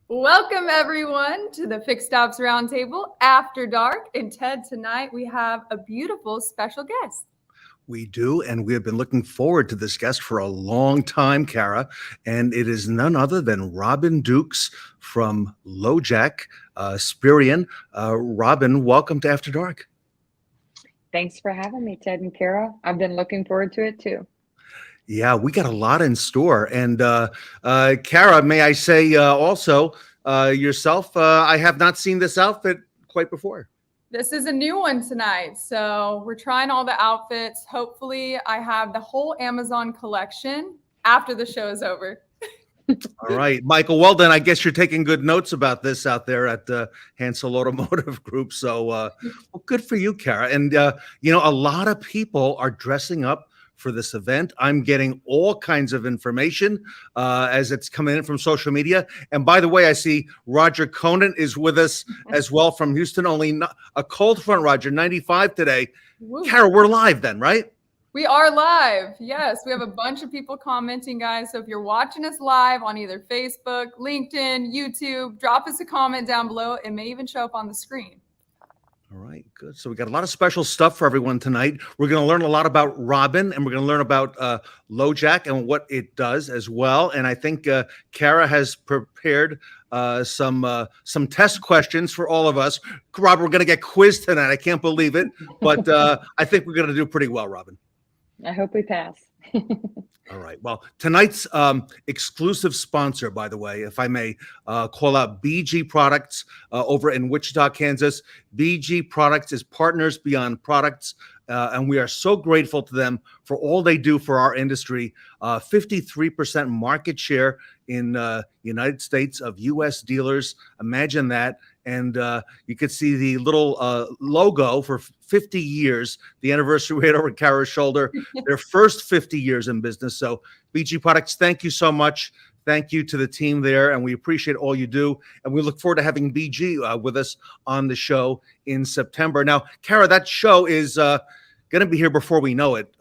Welcome, everyone, to the Fixed Ops Roundtable After Dark. And Ted, tonight we have a beautiful special guest. We do, and we have been looking forward to this guest for a long time, Kara, and it is none other than Robin Dukes from LoJack, Spirian. Robin, welcome to After Dark. Thanks for having me, Ted and Kara. I've been looking forward to it, too. Yeah, we got a lot in store. And Kara, may I say also, yourself, I have not seen this outfit quite before. This is a new one tonight. So we're trying all the outfits. Hopefully I have the whole Amazon collection after the show is over. All right, Michael, well then, I guess you're taking good notes about this out there at Hansel Automotive Group. So well, good for you, Kara. And, a lot of people are dressing up for this event. I'm getting all kinds of information as it's coming in from social media. And by the way, I see Roger Conant is with us as well from Houston. Only a cold front, Roger, 95 today. Woo. Kara, we're live then, right? We are live. Yes, we have a bunch of people commenting, guys. So if you're watching us live on either Facebook, LinkedIn, YouTube, drop us a comment down below. It may even show up on the screen. All right, good. So we got a lot of special stuff for everyone tonight. We're going to learn a lot about Robin, and we're going to learn about LoJack and what it does as well. And I think Kara has prepared some test questions for all of us. Rob, we're going to get quizzed tonight. I can't believe it, but I think we're going to do pretty well, Robin. I hope we pass. All right. Well, tonight's exclusive sponsor, by the way, if I may call out BG Products over in Wichita, Kansas. BG Products is Partners Beyond Products, and we are so grateful to them for all they do for our industry. 53% market share in United States of U.S. dealers. Imagine that. And you could see the little logo for 50 years, the anniversary right over Kara's shoulder, their first 50 years in business. So BG Products, thank you so much. Thank you to the team there, and we appreciate all you do. And we look forward to having BG with us on the show in September. Now, Kara, that show is going to be here before we know it.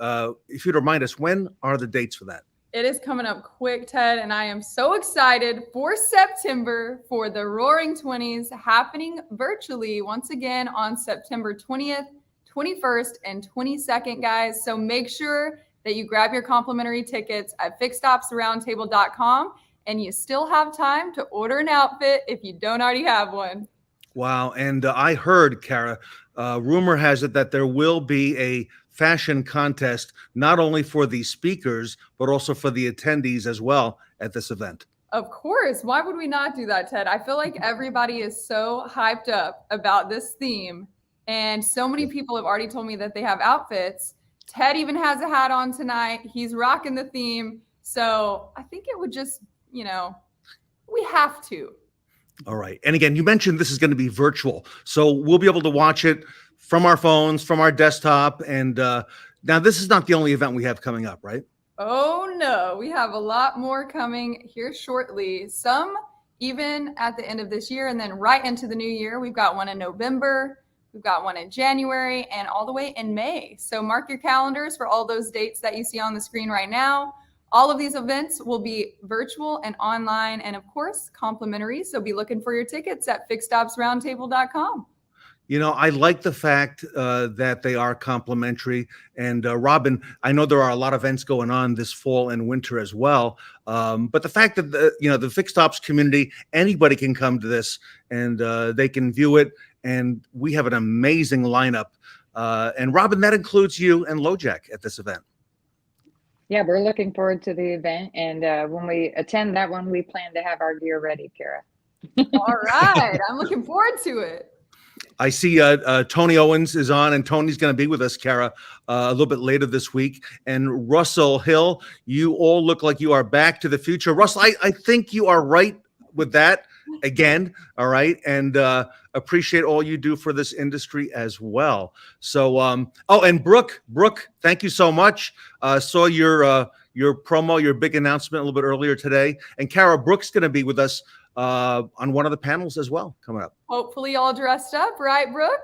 If you'd remind us, when are the dates for that? It is coming up quick, Ted, and I am so excited for September for the Roaring 20s happening virtually once again on September 20th, 21st, and 22nd, guys. So make sure that you grab your complimentary tickets at fixedopsroundtable.com, and you still have time to order an outfit if you don't already have one. Wow. And I heard, Kara, rumor has it that there will be a fashion contest, not only for the speakers, but also for the attendees as well at this event. Of course. Why would we not do that, Ted? I feel like everybody is so hyped up about this theme. And so many people have already told me that they have outfits. Ted even has a hat on tonight. He's rocking the theme. So I think it would just, we have to. All right. And again, you mentioned this is going to be virtual. So we'll be able to watch it from our phones, from our desktop. And now this is not the only event we have coming up, right? Oh no, we have a lot more coming here shortly. Some even at the end of this year and then right into the new year. We've got one in November, we've got one in January, and all the way in May. So mark your calendars for all those dates that you see on the screen right now. All of these events will be virtual and online and of course complimentary. So be looking for your tickets at fixedopsroundtable.com. You know, I like the fact that they are complimentary. And Robin, I know there are a lot of events going on this fall and winter as well. But the fact that the fixed ops community, anybody can come to this and they can view it. And we have an amazing lineup. And Robin, that includes you and LoJack at this event. Yeah, we're looking forward to the event. And when we attend that one, we plan to have our gear ready, Kara. All right. I'm looking forward to it. I see Tony Owens is on, and Tony's going to be with us, Kara, a little bit later this week. And Russell Hill, you all look like you are back to the future. Russell, I think you are right with that again, all right? And appreciate all you do for this industry as well. So, and Brooke, thank you so much. Saw your promo, your big announcement a little bit earlier today. And Kara, Brooke's going to be with us on one of the panels as well coming up. Hopefully all dressed up, right, Brooke?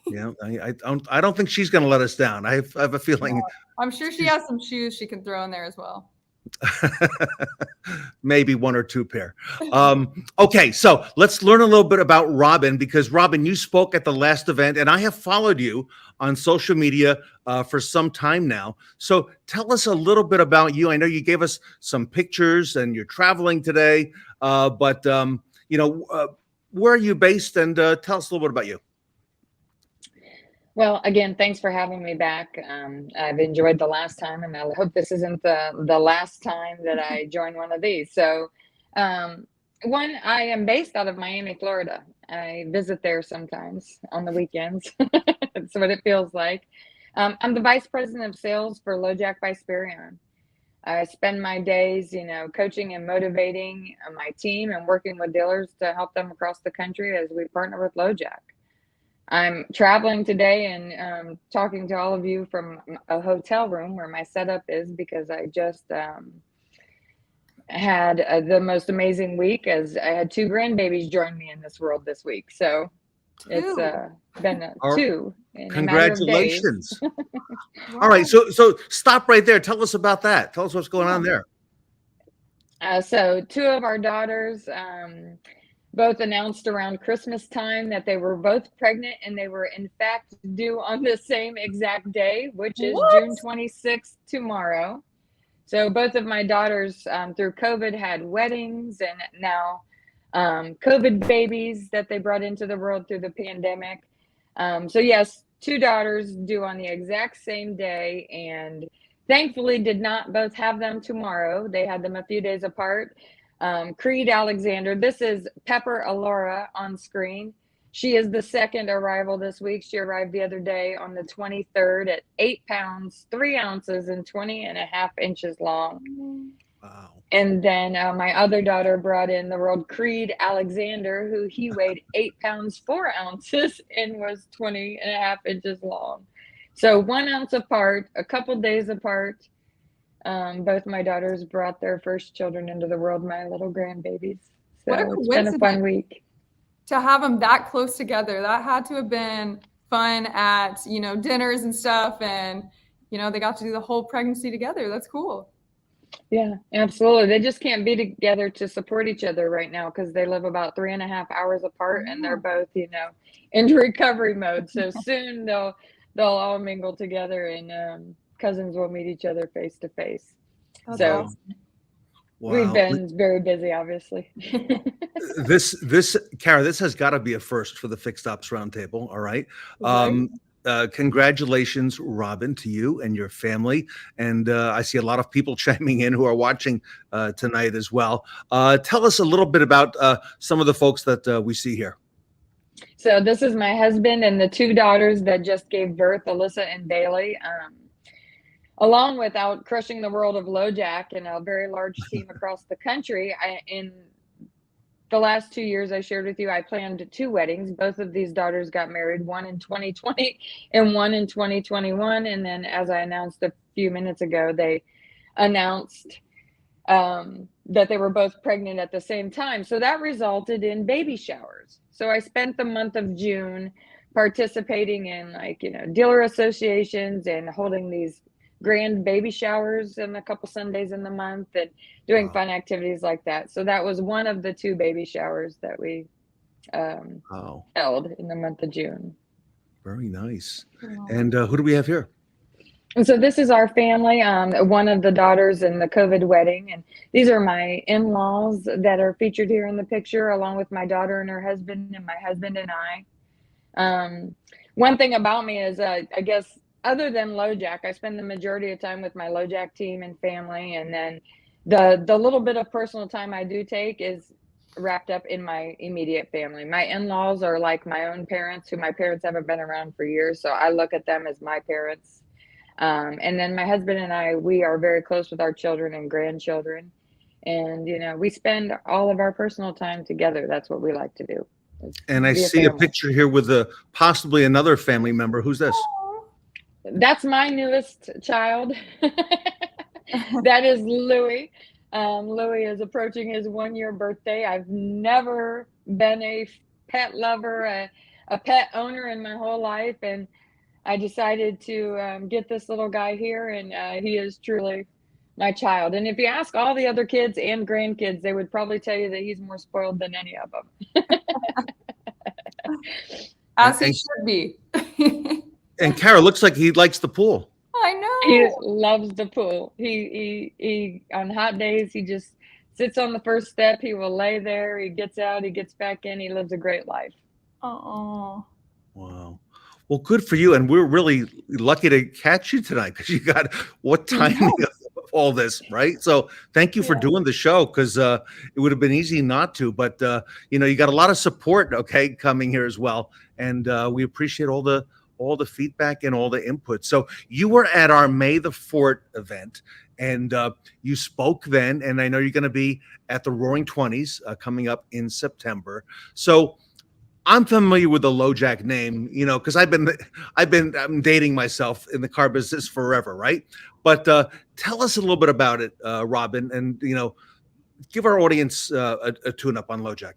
Yeah, I don't think she's going to let us down. I have a feeling. No, I'm sure she has some shoes she can throw in there as well. Maybe one or two pair. Okay, so let's learn a little bit about Robin, because Robin, you spoke at the last event, and I have followed you on social media for some time now. So tell us a little bit about you. I know you gave us some pictures, and you're traveling today, but where are you based? And tell us a little bit about you. Well, again, thanks for having me back. I've enjoyed the last time, and I hope this isn't the last time that I join one of these. So, I am based out of Miami, Florida. I visit there sometimes on the weekends. That's what it feels like. I'm the vice president of sales for LoJack by Sperion. I spend my days, coaching and motivating my team and working with dealers to help them across the country as we partner with LoJack. I'm traveling today and talking to all of you from a hotel room where my setup is, because I just had the most amazing week, as I had 2 grandbabies join me in this world this week. So it's been 2. Congratulations. All right. So stop right there. Tell us about that. Tell us what's going on there. So 2 of our daughters both announced around Christmas time that they were both pregnant, and they were in fact due on the same exact day, which is June 26th, tomorrow. So both of my daughters through COVID had weddings, and now COVID babies that they brought into the world through the pandemic. So yes, 2 daughters due on the exact same day, and thankfully did not both have them tomorrow. They had them a few days apart. Creed Alexander, this is Pepper Alora on screen. She is the second arrival this week. She arrived the other day on the 23rd at 8 pounds, 3 ounces, and 20.5 inches long. Wow. And then my other daughter brought in the world Creed Alexander, who he weighed 8 pounds, 4 ounces and was 20.5 inches long. So 1 ounce apart, a couple days apart. Both my daughters brought their first children into the world, my little grandbabies. So what a it's been a fun week. To have them that close together. That had to have been fun at, dinners and stuff. And, they got to do the whole pregnancy together. That's cool. Yeah, absolutely. They just can't be together to support each other right now, because they live about 3.5 hours apart, and they're both, in recovery mode. So soon they'll all mingle together, and cousins will meet each other face to face. So awesome. Wow. We've been very busy, obviously. This Kara, this has got to be a first for the Fixed Ops Roundtable. All right. Congratulations, Robin, to you and your family. And I see a lot of people chiming in who are watching tonight as well. Tell us a little bit about some of the folks that we see here. So this is my husband and the 2 daughters that just gave birth, Alyssa and Bailey. Along with out crushing the world of LoJack and a very large team across the country, in the last 2 years I shared with you, I planned 2 weddings. Both of these daughters got married, one in 2020 and one in 2021. And then, as I announced a few minutes ago, they announced that they were both pregnant at the same time. So that resulted in baby showers. So I spent the month of June participating in, like, dealer associations and holding these grand baby showers in a couple Sundays in the month and doing Wow. fun activities like that. So that was one of the 2 baby showers that we Oh, held in the month of June. very nice. Wow. And who do we have here? And so this is our family, one of the daughters in the COVID wedding. And these are my in-laws that are featured here in the picture, along with my daughter and her husband and my husband and I. One thing about me is, I guess, other than LoJack, I spend the majority of time with my LoJack team and family. And then the little bit of personal time I do take is wrapped up in my immediate family. My in-laws are like my own parents, who my parents haven't been around for years. So I look at them as my parents. And then my husband and I, we are very close with our children and grandchildren. And, we spend all of our personal time together. That's what we like to do. And I Be a see a family. picture here with possibly another family member. Who's this? That's my newest child. That is Louis. Louis is approaching his 1-year birthday. I've never been a pet lover, a pet owner in my whole life. And I decided to get this little guy here, and he is truly my child. And if you ask all the other kids and grandkids, they would probably tell you that he's more spoiled than any of them. As he should be. And Kara, looks like he likes the pool. I know. He loves the pool. He on hot days, he just sits on the first step. He will lay there. He gets out. He gets back in. He lives a great life. Oh. Wow. Well, good for you. And we're really lucky to catch you tonight, because you got what timing of all this, right? So thank you for doing the show, because it would have been easy not to. But, you got a lot of support, coming here as well. And we appreciate all the feedback and all the input. So you were at our May the 4th event, and you spoke then. And I know you're going to be at the Roaring 20s coming up in September. So I'm familiar with the LoJack name, because I'm dating myself in the car business forever, right? But tell us a little bit about it, Robin, and give our audience a tune-up on LoJack.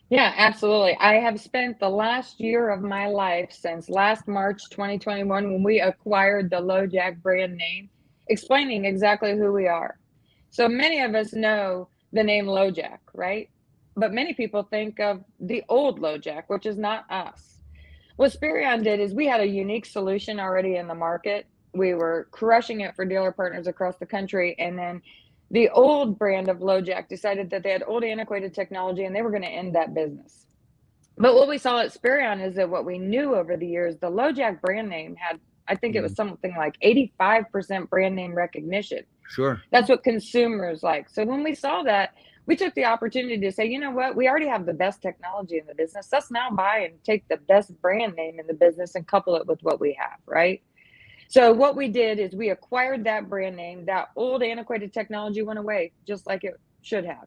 Yeah, absolutely. I have spent the last year of my life, since last March 2021, when we acquired the LoJack brand name, explaining exactly who we are. So many of us know the name LoJack, right? But many people think of the old LoJack, which is not us. What Spirion did is we had a unique solution already in the market. We were crushing it for dealer partners across the country. And then the old brand of LoJack decided that they had old antiquated technology and they were going to end that business. But what we saw at Spirion is that what we knew over the years, the LoJack brand name had, I think it was something like 85% brand name recognition. Sure. That's what consumers like. So when we saw that, we took the opportunity to say, you know what, we already have the best technology in the business. Let's now buy and take the best brand name in the business and couple it with what we have, right? So what we did is we acquired that brand name. That old antiquated technology went away, just like it should have.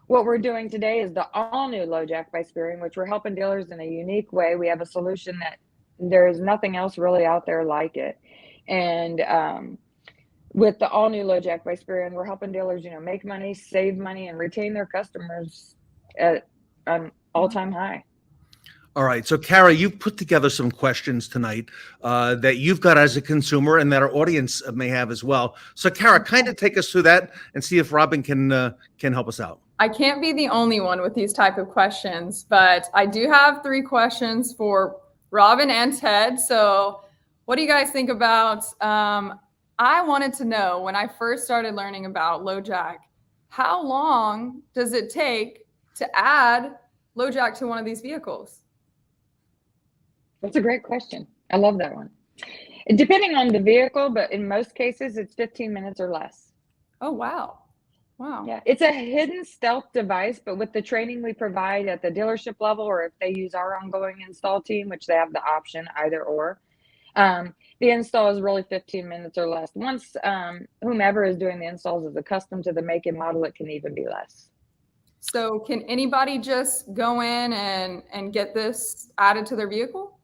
What we're doing today is the all-new LoJack by Spirion, which we're helping dealers in a unique way. We have a solution that there is nothing else really out there like it. And with the all-new LoJack by Spirion, we're helping dealers, make money, save money, and retain their customers at an all-time high. All right. So, Kara, you've put together some questions tonight that you've got as a consumer and that our audience may have as well. So, Kara, kind of take us through that and see if Robin can help us out. I can't be the only one with these type of questions, but I do have 3 questions for Robin and Ted. So what do you guys think about, I wanted to know, when I first started learning about LoJack, how long does it take to add LoJack to one of these vehicles? That's a great question. I love that one. Depending on the vehicle, but in most cases, it's 15 minutes or less. Oh, wow. Wow. Yeah, it's a hidden stealth device, but with the training we provide at the dealership level, or if they use our ongoing install team, which they have the option either or, the install is really 15 minutes or less. Once whomever is doing the installs is accustomed to the make and model, it can even be less. So can anybody just go in and get this added to their vehicle?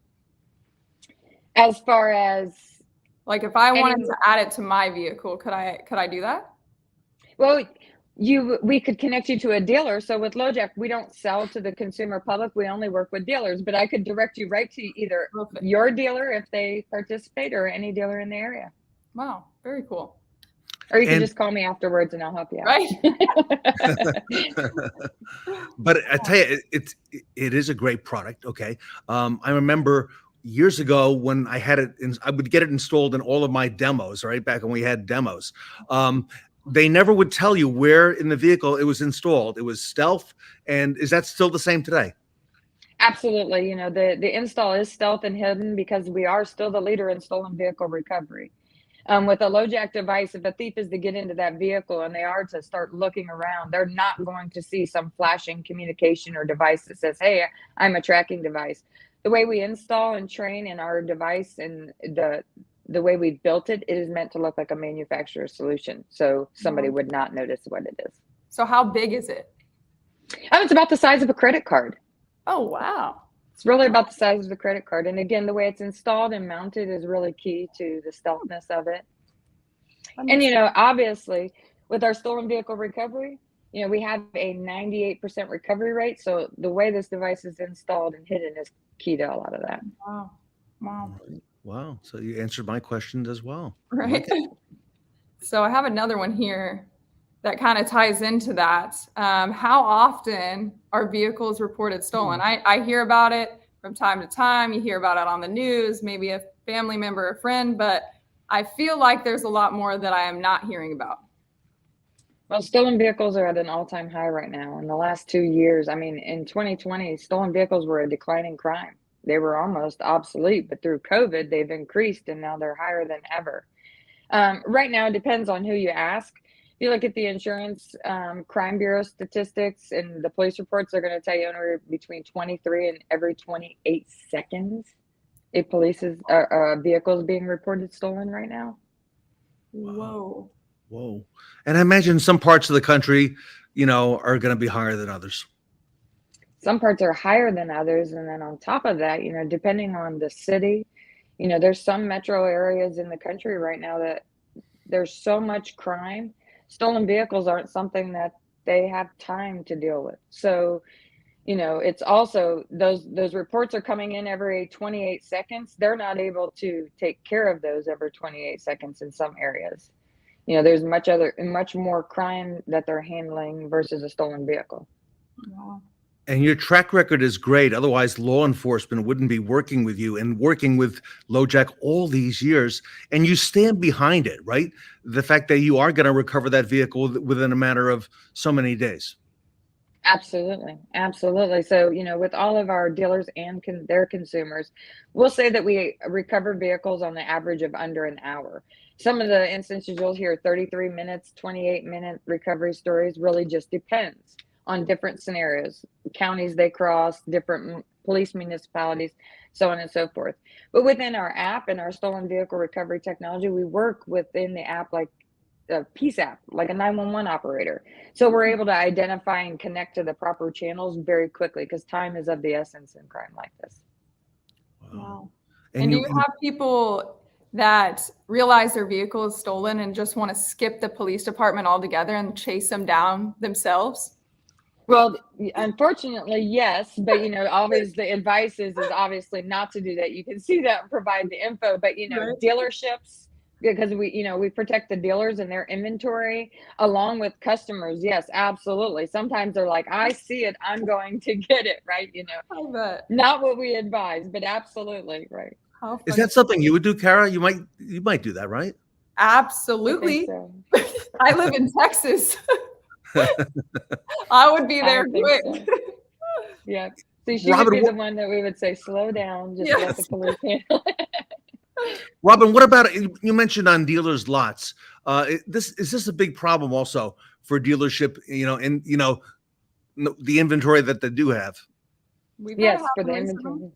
As far as Like if I wanted Any- to add it to my vehicle, could I do that? Well, we could connect you to a dealer. So with LoJack, we don't sell to the consumer public. We only work with dealers, but I could direct you right to either Perfect. your dealer if they participate or any dealer in the area. Wow, very cool. Or you can And- just call me afterwards and I'll help you out. Right? But I tell you, it is a great product. Okay, I remember years ago when I had it, I would get it installed in all of my demos. Right back when we had demos, they never would tell you where in the vehicle it was installed. It was stealth. And is that still the same today? Absolutely. You know, the install is stealth and hidden because we are still the leader in stolen vehicle recovery. With a LoJack device, if a thief is to get into that vehicle and they are to start looking around, they're not going to see some flashing communication or device that says, hey, I'm a tracking device. The way we install and train in our device and the way we've built it, it is meant to look like a manufacturer's solution. So somebody would not notice what it is. So how big is it? It's about the size of a credit card. Oh, wow. It's really about the size of the credit card. And again, the way it's installed and mounted is really key to the stealthness of it. And, you know, obviously with our stolen vehicle recovery, you know, we have a 98% recovery rate. So the way this device is installed and hidden is key to a lot of that. Wow. Wow. Wow. So you answered my questions as well. Right. So I have another one here that kind of ties into that. How often are vehicles reported stolen? I hear about it from time to time. You hear about it on the news, maybe a family member or friend, but I feel like there's a lot more that I am not hearing about. Well, stolen vehicles are at an all-time high right now. In the last 2 years, I mean, in 2020, stolen vehicles were a declining crime. They were almost obsolete, but through COVID, they've increased and now they're higher than ever. Right now, it depends on who you ask. If you look at the insurance crime bureau statistics and the police reports, they're going to tell you anywhere between 23 and every 28 seconds, a vehicle is being reported stolen right now. Whoa. Whoa. And I imagine some parts of the country, you know, are going to be higher than others. Some parts are higher than others. And then on top of that, you know, depending on the city, you know, there's some metro areas in the country right now that there's so much crime. Stolen vehicles aren't something that they have time to deal with. So, you know, it's also those reports are coming in every 28 seconds. They're not able to take care of those every 28 seconds in some areas. You know, there's much more crime that they're handling versus a stolen vehicle. Wow. And your track record is great. Otherwise, law enforcement wouldn't be working with you and working with LoJack all these years. And you stand behind it, right? The fact that you are going to recover that vehicle within a matter of so many days. Absolutely. Absolutely. So, you know, with all of our dealers and their consumers, we'll say that we recover vehicles on the average of under an hour. Some of the instances you'll hear 33 minutes, 28-minute recovery stories, really just depends on different scenarios, counties they cross, different police municipalities, so on and so forth. But within our app and our stolen vehicle recovery technology, we work within the app like a Peace app, like a 911 operator. So we're able to identify and connect to the proper channels very quickly because time is of the essence in crime like this. Wow. And do you have people that realize their vehicle is stolen and just want to skip the police department altogether and chase them down themselves? Well, unfortunately, yes, but you know, always the advice is obviously not to do that. You can see that and provide the info, but you know, dealerships, because we protect the dealers and their inventory along with customers. Yes, absolutely. Sometimes they're like, I see it, I'm going to get it, right? You know, I bet. not what we advise, but absolutely, right. Is that something you would do, Kara? You might do that, right? Absolutely. I think so. I live in Texas. I would be there quick. So. Yeah. So she Robin, would be the one that we would say, slow down, just let the police handle it. Robin, what about, you mentioned on dealers' lots? Is this a big problem also for dealership, you know, and you know, the inventory that they do have? Yes, for the inventory.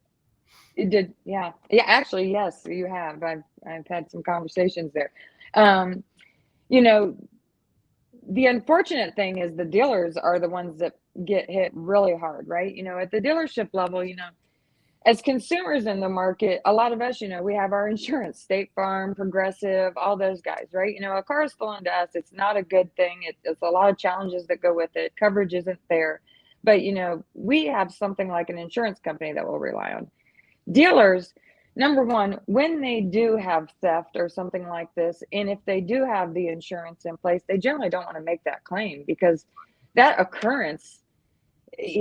It did, yeah. Yeah, actually, yes, you have. I've had some conversations there. You know, the unfortunate thing is the dealers are the ones that get hit really hard, right? You know, at the dealership level, you know, as consumers in the market, a lot of us, we have our insurance, State Farm, Progressive, all those guys, right? A car is stolen to us. It's not a good thing. It's a lot of challenges that go with it. Coverage isn't there. But, we have something like an insurance company that we'll rely on. Dealers, number one, when they do have theft or something like this, and if they do have the insurance in place, they generally don't want to make that claim because that occurrence,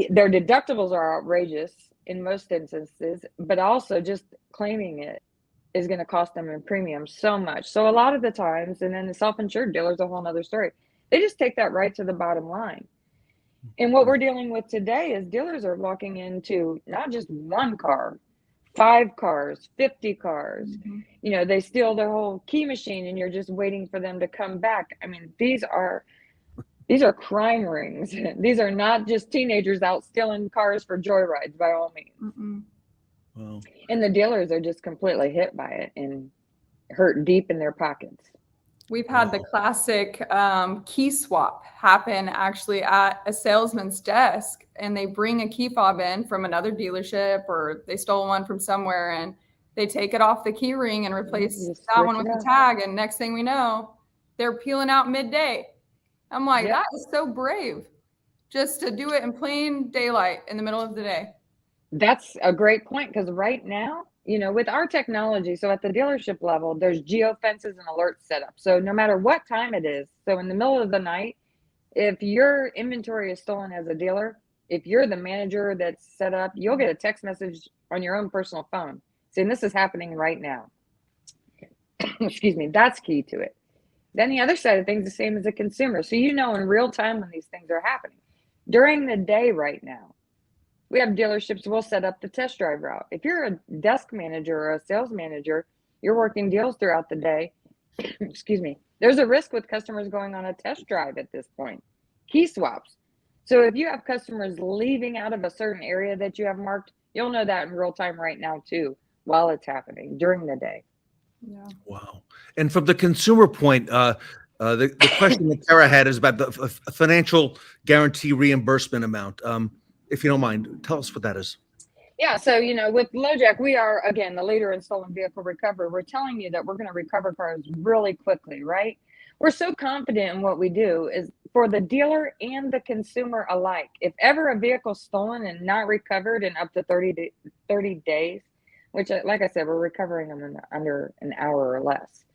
their deductibles are outrageous in most instances, but also just claiming it is going to cost them in premium so much. So a lot of the times, and then the self-insured dealer's a whole nother story. They just take that right to the bottom line. And what we're dealing with today is dealers are walking into not just one car, 5 cars, 50 cars. Mm-hmm. They steal their whole key machine and you're just waiting for them to come back. I mean, these are crime rings. These are not just teenagers out stealing cars for joyrides by all means. Mm-mm. Wow. And the dealers are just completely hit by it and hurt deep in their pockets. We've had the classic key swap happen actually at a salesman's desk, and they bring a key fob in from another dealership or they stole one from somewhere and they take it off the key ring and replace that one with a tag. And next thing we know, they're peeling out midday. I'm like, that is so brave just to do it in plain daylight in the middle of the day. That's a great point because right now, with our technology, so at the dealership level, there's geofences and alerts set up. So no matter what time it is, so in the middle of the night, if your inventory is stolen as a dealer, if you're the manager that's set up, you'll get a text message on your own personal phone saying this is happening right now. Excuse me, that's key to it. Then the other side of things, the same as a consumer. So in real time when these things are happening. During the day right now, we have dealerships will set up the test drive route. If you're a desk manager or a sales manager, you're working deals throughout the day. Excuse me. There's a risk with customers going on a test drive at this point. Key swaps. So if you have customers leaving out of a certain area that you have marked, you'll know that in real time right now too, while it's happening during the day. Yeah. Wow. And from the consumer point, the question that Tara had is about the financial guarantee reimbursement amount. If you don't mind, tell us what that is. Yeah, so with LoJack, we are again the leader in stolen vehicle recovery. We're telling you that we're going to recover cars really quickly, right? We're so confident in what we do is for the dealer and the consumer alike. If ever a vehicle's stolen and not recovered in up to 30 days, which, like I said, we're recovering them in under an hour or less.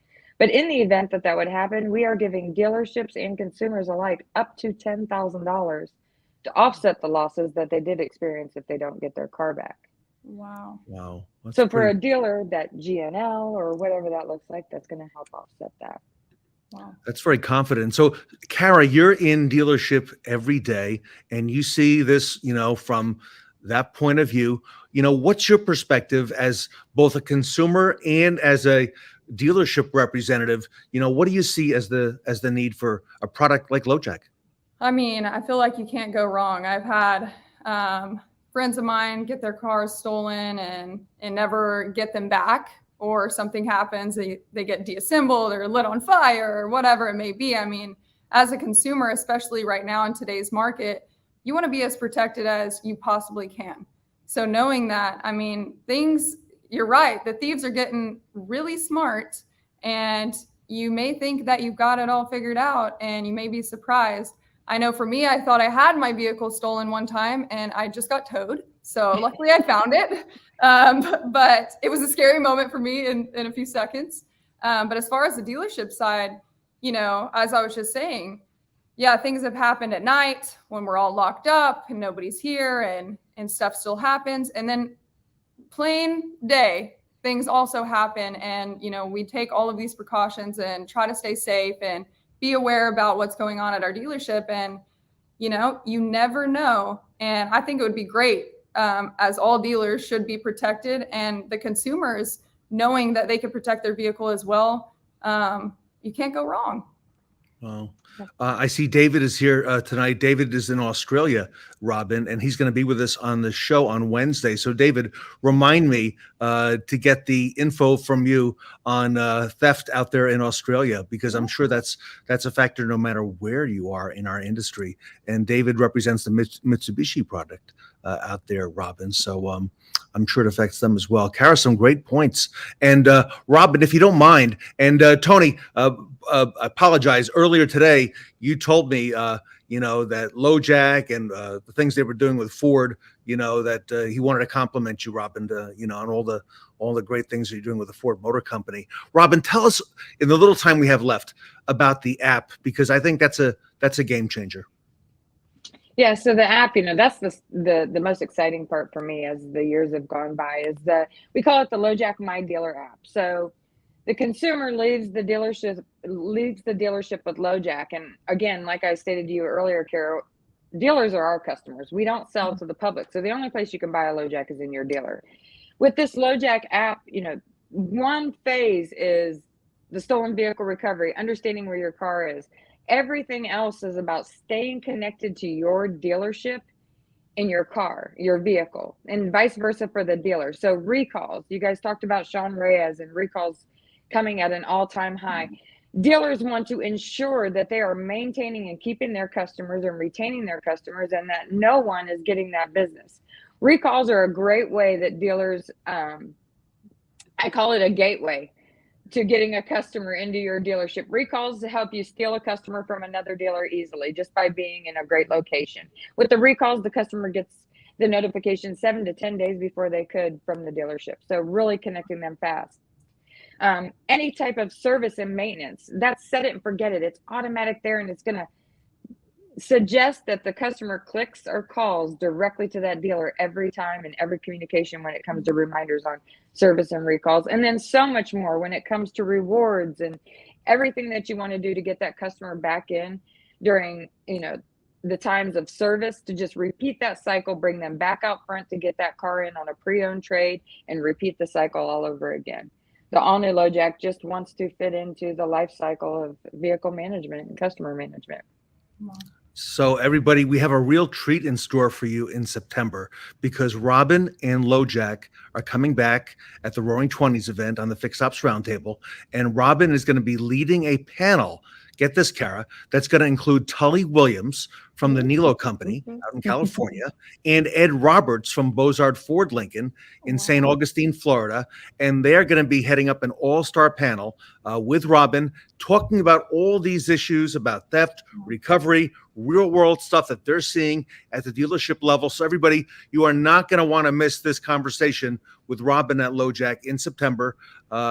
But in the event that would happen, we are giving dealerships and consumers alike up to $10,000 to offset the losses that they did experience if they don't get their car back. Wow. Wow. So for a dealer, that GNL or whatever that looks like, that's going to help offset that. Wow. That's very confident. So, Kara, you're in dealership every day and you see this, from that point of view. What's your perspective as both a consumer and as a dealership representative? What do you see as the need for a product like LoJack? I mean, I feel like you can't go wrong. I've had friends of mine get their cars stolen and never get them back, or something happens, they get deassembled or lit on fire or whatever it may be. I mean, as a consumer, especially right now in today's market, you want to be as protected as you possibly can. So knowing that, I mean, you're right, the thieves are getting really smart, and you may think that you've got it all figured out and you may be surprised. I know for me, I thought I had my vehicle stolen one time and I just got towed. So luckily I found it. But it was a scary moment for me in a few seconds. But as far as the dealership side, as I was just saying, yeah, things have happened at night when we're all locked up and nobody's here and stuff still happens. And then plain day, things also happen. And, we take all of these precautions and try to stay safe and be aware about what's going on at our dealership. And, you never know. And I think it would be great, as all dealers should be protected, and the consumers knowing that they can protect their vehicle as well. You can't go wrong. Well, I see David is here tonight. David is in Australia, Robin, and he's going to be with us on the show on Wednesday. So, David, remind me to get the info from you on theft out there in Australia, because I'm sure that's a factor no matter where you are in our industry. And David represents the Mitsubishi product out there, Robin. So I'm sure it affects them as well. Kara, some great points. And Robin, if you don't mind, and Tony, I apologize. Earlier today, you told me, that LoJack and the things they were doing with Ford, that he wanted to compliment you, Robin, on all the great things you're doing with the Ford Motor Company. Robin, tell us in the little time we have left about the app, because I think that's a game changer. Yeah, so the app, that's the most exciting part for me as the years have gone by, is we call it the LoJack My Dealer app. So the consumer leaves the dealership with LoJack. And again, like I stated to you earlier, Carol, dealers are our customers. We don't sell to the public. So the only place you can buy a LoJack is in your dealer. With this LoJack app, one phase is the stolen vehicle recovery, understanding where your car is. Everything else is about staying connected to your dealership in your car, your vehicle, and vice versa for the dealer. So recalls, you guys talked about Sean Reyes and recalls coming at an all-time high. Dealers want to ensure that they are maintaining and keeping their customers and retaining their customers, and that no one is getting that business. Recalls are a great way that dealers, I call it a gateway to getting a customer into your dealership. Recalls help you steal a customer from another dealer easily just by being in a great location. With the recalls, the customer gets the notification 7 to 10 days before they could from the dealership. So really connecting them fast. Any type of service and maintenance, that's set it and forget it. It's automatic there, and it's going to suggest that the customer clicks or calls directly to that dealer every time in every communication when it comes to reminders on service and recalls. And then so much more when it comes to rewards and everything that you want to do to get that customer back in during, the times of service, to just repeat that cycle, bring them back out front to get that car in on a pre-owned trade, and repeat the cycle all over again. The all-new LoJack just wants to fit into the life cycle of vehicle management and customer management. Wow. So everybody, we have a real treat in store for you in September, because Robin and LoJack are coming back at the Roaring Twenties event on the Fixed Ops Roundtable, and Robin is going to be leading a panel. Get this, Kara, that's going to include Tully Williams from the Nilo Company out in California, and Ed Roberts from Bozard Ford Lincoln in St. Augustine, Florida. And they're going to be heading up an all-star panel with Robin, talking about all these issues about theft, recovery, real-world stuff that they're seeing at the dealership level. So everybody, you are not going to want to miss this conversation with Robin at LoJack in September,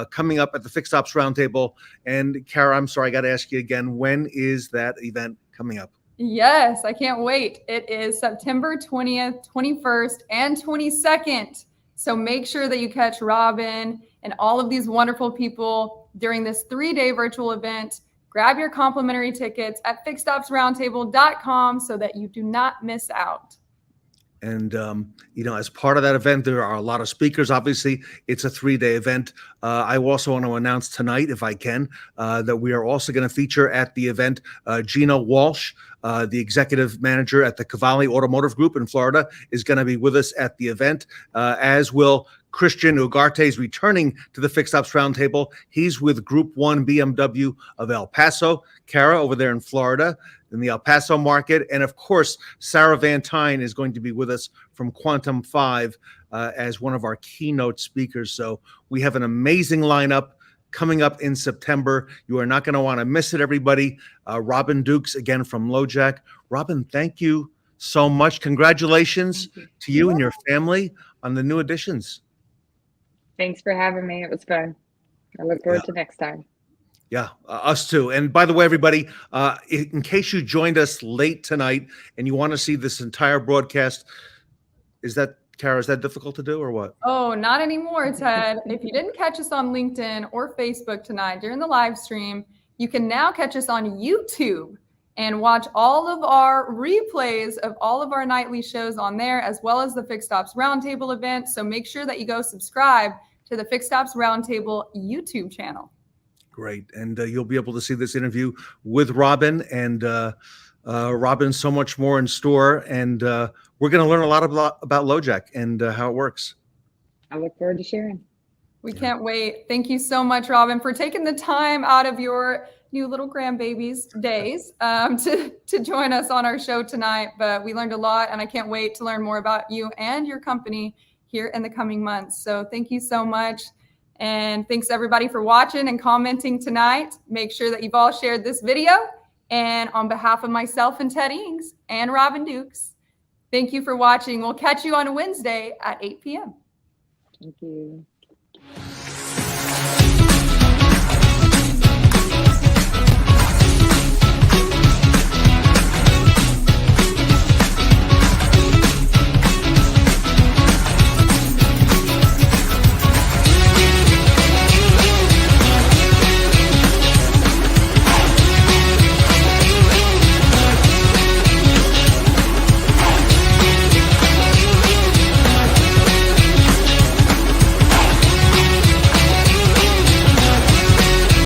coming up at the Fixed Ops Roundtable. And Kara, I'm sorry, I got to ask you again, when is that event coming up? Yes, I can't wait. It is September 20th, 21st, and 22nd. So make sure that you catch Robin and all of these wonderful people during this 3-day virtual event. Grab your complimentary tickets at fixedopsroundtable.com so that you do not miss out. And, as part of that event, there are a lot of speakers. Obviously, it's a 3-day event. I also want to announce tonight, if I can, that we are also going to feature at the event Gina Walsh, the executive manager at the Cavalli Automotive Group in Florida, is going to be with us at the event, as will Christian Ugarte is returning to the Fixed Ops Roundtable. He's with Group 1 BMW of El Paso. Kara over there in Florida in the El Paso market. And of course, Sarah Van Tyne is going to be with us from Quantum 5 as one of our keynote speakers. So we have an amazing lineup coming up in September. You are not going to want to miss it, everybody. Robin Dukes, again, from LoJack. Robin, thank you so much. Congratulations to you and your family on the new additions. Thanks for having me. It was fun. I look forward to next time. Yeah, us too. And by the way, everybody, in case you joined us late tonight and you want to see this entire broadcast, Kara, is that difficult to do or what? Oh, not anymore, Ted. If you didn't catch us on LinkedIn or Facebook tonight during the live stream, you can now catch us on YouTube and watch all of our replays of all of our nightly shows on there, as well as the Fixed Ops Roundtable event. So make sure that you go subscribe to the Fixed Ops Roundtable YouTube channel. Great. And you'll be able to see this interview with Robin, and Robin, so much more in store. And we're going to learn a lot about LoJack and how it works. I look forward to sharing. We can't wait. Thank you so much, Robin, for taking the time out of your new little grandbaby's days to join us on our show tonight. But we learned a lot, and I can't wait to learn more about you and your company here in the coming months. So thank you so much. And thanks everybody for watching and commenting tonight. Make sure that you've all shared this video. And on behalf of myself and Ted Ings and Robin Dukes, thank you for watching. We'll catch you on Wednesday at 8 p.m. Thank you.